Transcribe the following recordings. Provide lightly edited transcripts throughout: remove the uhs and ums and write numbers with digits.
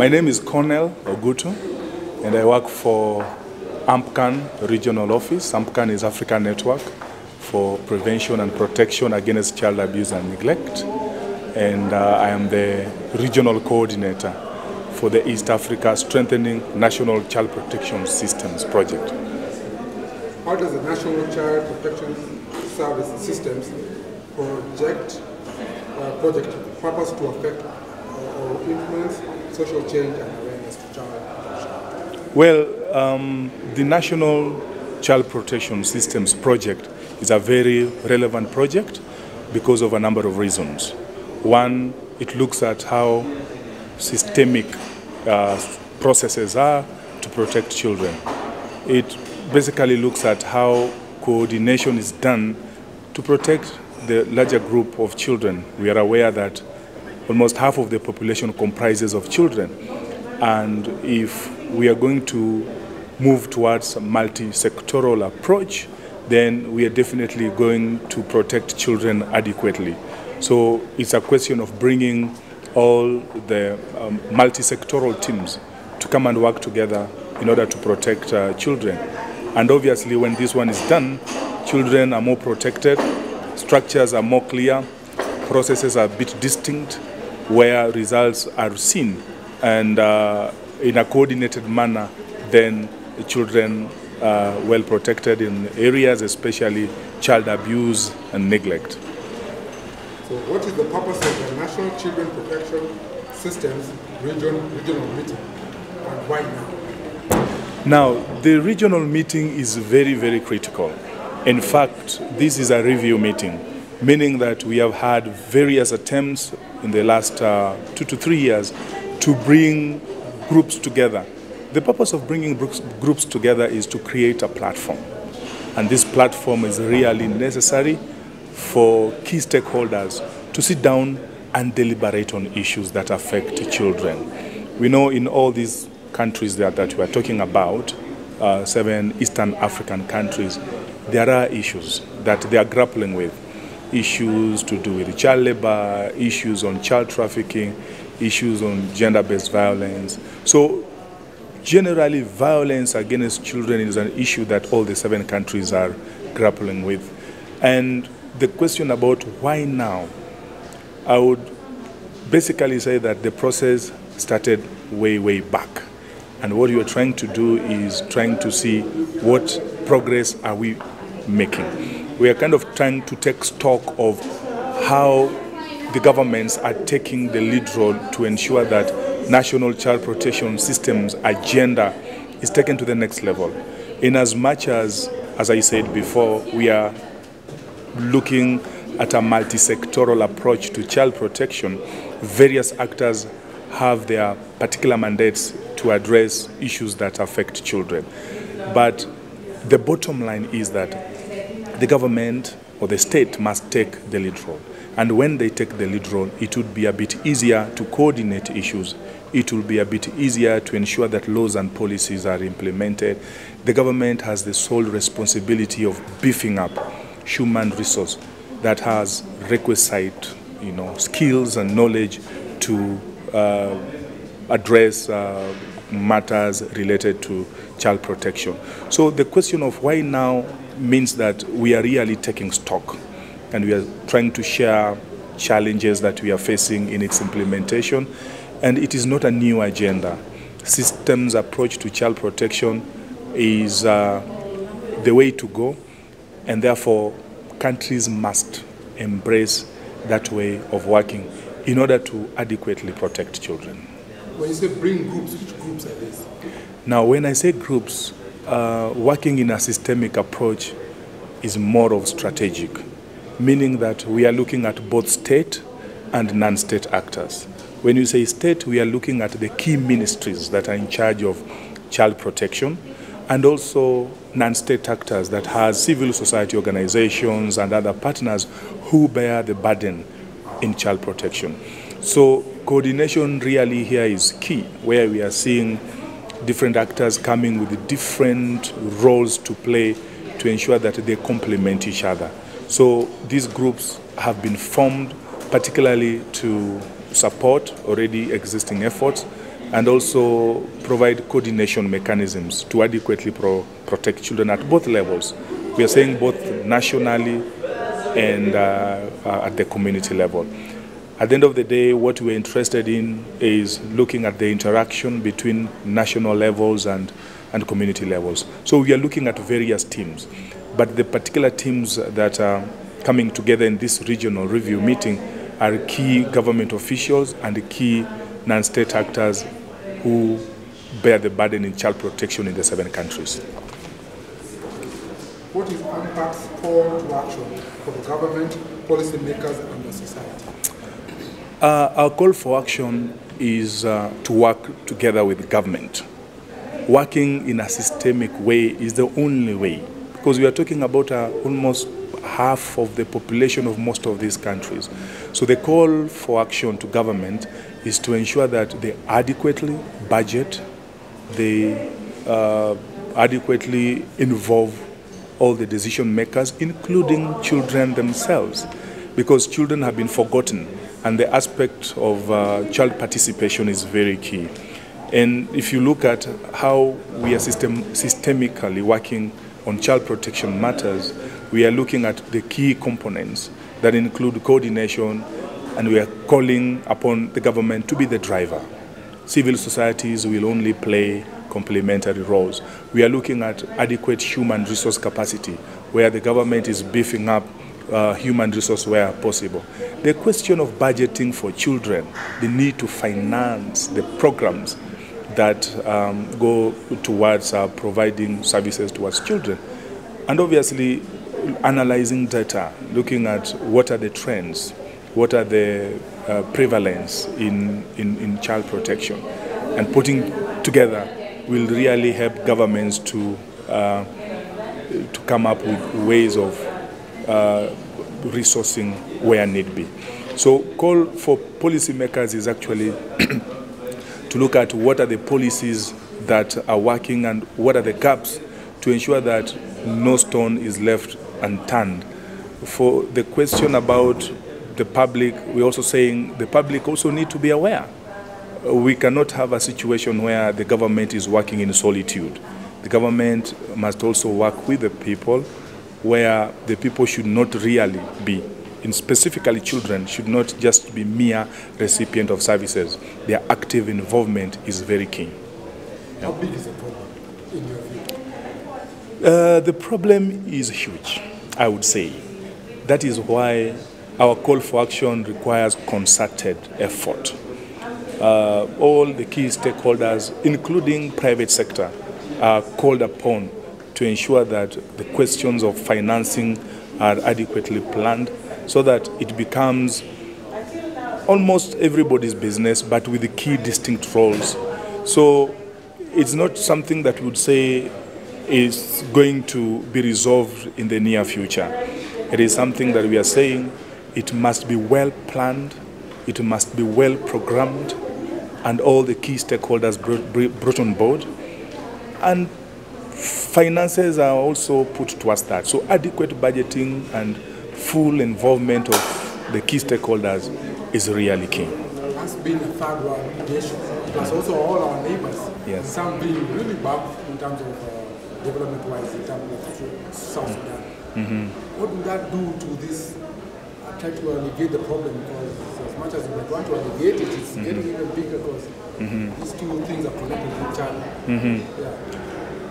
My name is Cornel Ogutu, and I work for AMPCAN Regional Office. AMPCAN is African Network for Prevention and Protection Against Child Abuse and Neglect. And I am the Regional Co-ordinator for the East Africa Strengthening National Child Protection Systems project. How does the National Child Protection Service Systems project purpose to affect or influence social change and awareness to child protection? Well, the National Child Protection Systems project is a very relevant project because of a number of reasons. One, it looks at how systemic processes are to protect children. It basically looks at how coordination is done to protect the larger group of children. We are aware that almost half of the population comprises of children. And if we are going to move towards a multi-sectoral approach, then we are definitely going to protect children adequately. So it's a question of bringing all the multi-sectoral teams to come and work together in order to protect children. And obviously when this one is done, children are more protected, structures are more clear, processes are a bit distinct, where results are seen, and in a coordinated manner, then the children are well protected in areas, especially child abuse and neglect. So what is the purpose of the National Children Protection Systems regional meeting, and why now? Now, the regional meeting is very, very critical. In fact, this is a review meeting, meaning that we have had various attempts in the last 2 to 3 years to bring groups together. The purpose of bringing groups together is to create a platform. And this platform is really necessary for key stakeholders to sit down and deliberate on issues that affect children. We know in all these countries that we are talking about, 7 Eastern African countries, there are issues that they are grappling with. Issues to do with child labor, issues on child trafficking, issues on gender-based violence. So generally, violence against children is an issue that all the 7 countries are grappling with. And the question about why now, I would basically say that the process started way, way back. And what you are trying to do is trying to see what progress are we making. We are kind of trying to take stock of how the governments are taking the lead role to ensure that National Child Protection Systems agenda is taken to the next level. In as much as I said before, we are looking at a multi-sectoral approach to child protection. Various actors have their particular mandates to address issues that affect children. But the bottom line is that the government or the state must take the lead role. And when they take the lead role, it would be a bit easier to coordinate issues. It will be a bit easier to ensure that laws and policies are implemented. The government has the sole responsibility of beefing up human resource that has requisite, skills and knowledge to address matters related to child protection. So the question of why now means that we are really taking stock, and we are trying to share challenges that we are facing in its implementation. And it is not a new agenda. Systems approach to child protection is the way to go, and therefore countries must embrace that way of working in order to adequately protect children. When you say bring groups, which groups are these? Now, when I say groups, working in a systemic approach is more of strategic, meaning that we are looking at both state and non-state actors. When you say state, we are looking at the key ministries that are in charge of child protection, and also non-state actors that has civil society organizations and other partners who bear the burden in child protection. So coordination really here is key, where we are seeing different actors coming with different roles to play to ensure that they complement each other. So these groups have been formed particularly to support already existing efforts and also provide coordination mechanisms to adequately protect children at both levels. We are saying both nationally and at the community level. At the end of the day, what we're interested in is looking at the interaction between national levels and community levels. So we are looking at various teams, but the particular teams that are coming together in this regional review meeting are key government officials and key non-state actors who bear the burden in child protection in the 7 countries. What is AMPAC's call to action for the government, policymakers, and the society? Our call for action is to work together with government. Working in a systemic way is the only way, because we are talking about almost half of the population of most of these countries. So the call for action to government is to ensure that they adequately budget, they adequately involve all the decision makers, including children themselves, because children have been forgotten, and the aspect of child participation is very key. And if you look at how we are systemically working on child protection matters, we are looking at the key components that include coordination, and we are calling upon the government to be the driver. Civil societies will only play complementary roles. We are looking at adequate human resource capacity, where the government is beefing up human resource where possible. The question of budgeting for children, the need to finance the programs that go towards providing services towards children, and obviously analyzing data, looking at what are the trends, what are the prevalence in child protection, and putting together will really help governments to come up with ways of resourcing where need be. So call for policymakers is actually to look at what are the policies that are working and what are the gaps to ensure that no stone is left unturned. For the question about the public, we're also saying the public also need to be aware. We cannot have a situation where the government is working in solitude. The government must also work with the people, where the people should not really be, and specifically children, should not just be mere recipient of services. Their active involvement is very key. How big is the problem in your view? The problem is huge, I would say. That is why our call for action requires concerted effort. All the key stakeholders, including private sector, are called upon to ensure that the questions of financing are adequately planned, so that it becomes almost everybody's business, but with the key distinct roles. So it's not something that we would say is going to be resolved in the near future. It is something that we are saying it must be well planned, it must be well programmed, and all the key stakeholders brought on board. And finances are also put towards that. So adequate budgeting and full involvement of the key stakeholders is really key. Us being a third world nation, plus also all our neighbors, yes. Some being really bad in terms of development-wise, in terms of South Sudan. Mm-hmm. What would that do to this, try to alleviate the problem? Because as much as we want to alleviate it, it's getting even bigger, because these two things are connected with each other.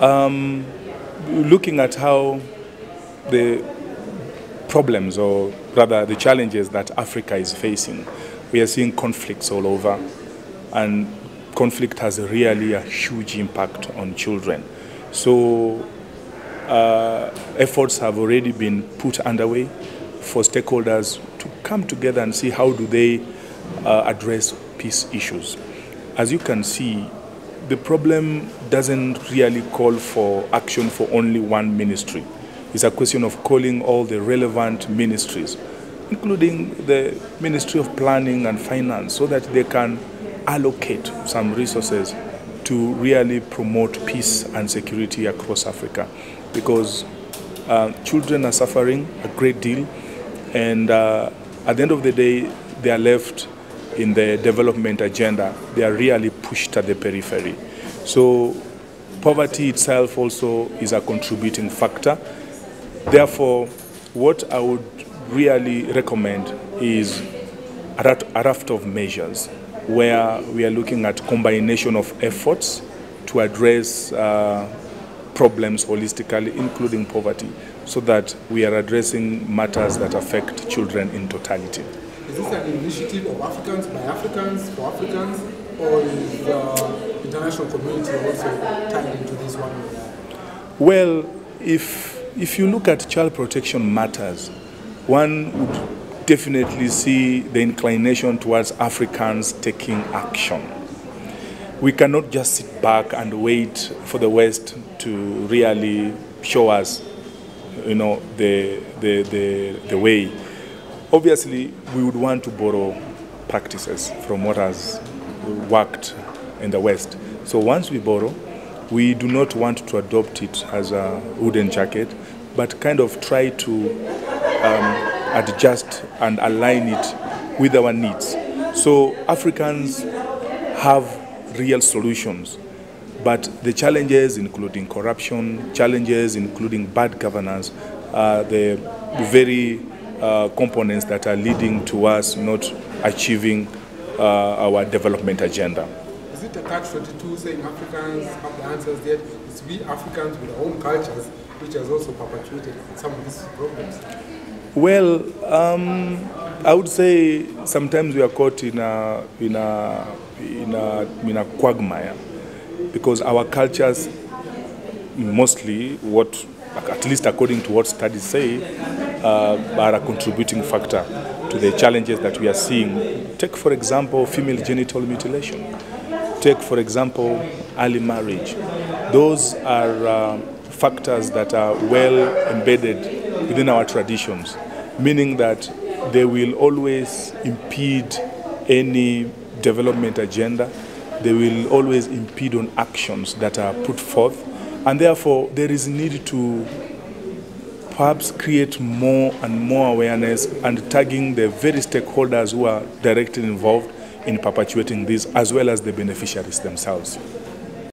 Yeah. Looking at how the problems, or rather the challenges that Africa is facing, we are seeing conflicts all over, and conflict has really a huge impact on children. So efforts have already been put underway for stakeholders to come together and see how do they address peace issues. As you can see, the problem doesn't really call for action for only one ministry. It's a question of calling all the relevant ministries, including the Ministry of Planning and Finance, so that they can allocate some resources to really promote peace and security across Africa. Because children are suffering a great deal, and at the end of the day, they are left in the development agenda. They are really pushed at the periphery. So poverty itself also is a contributing factor. Therefore, what I would really recommend is a raft of measures where we are looking at combination of efforts to address problems holistically, including poverty, so that we are addressing matters that affect children in totality. Is this an initiative of Africans, by Africans, for Africans, or is the international community also tied into this one? Well, if you look at child protection matters, one would definitely see the inclination towards Africans taking action. We cannot just sit back and wait for the West to really show us, the way. Obviously, we would want to borrow practices from what has worked in the West. So once we borrow, we do not want to adopt it as a wooden jacket, but kind of try to adjust and align it with our needs. So Africans have real solutions, but the challenges including corruption, challenges including bad governance, the very components that are leading to us not achieving our development agenda. Is it a catch-22 saying Africans have the answers yet? It's we Africans with our own cultures which has also perpetuated some of these problems? Well, I would say sometimes we are caught in a quagmire, because our cultures, mostly, at least according to what studies say, are a contributing factor to the challenges that we are seeing. Take, for example, female genital mutilation. Take, for example, early marriage. Those are factors that are well embedded within our traditions, meaning that they will always impede any development agenda. They will always impede on actions that are put forth, and therefore there is need to perhaps create more and more awareness and tagging the very stakeholders who are directly involved in perpetuating this, as well as the beneficiaries themselves.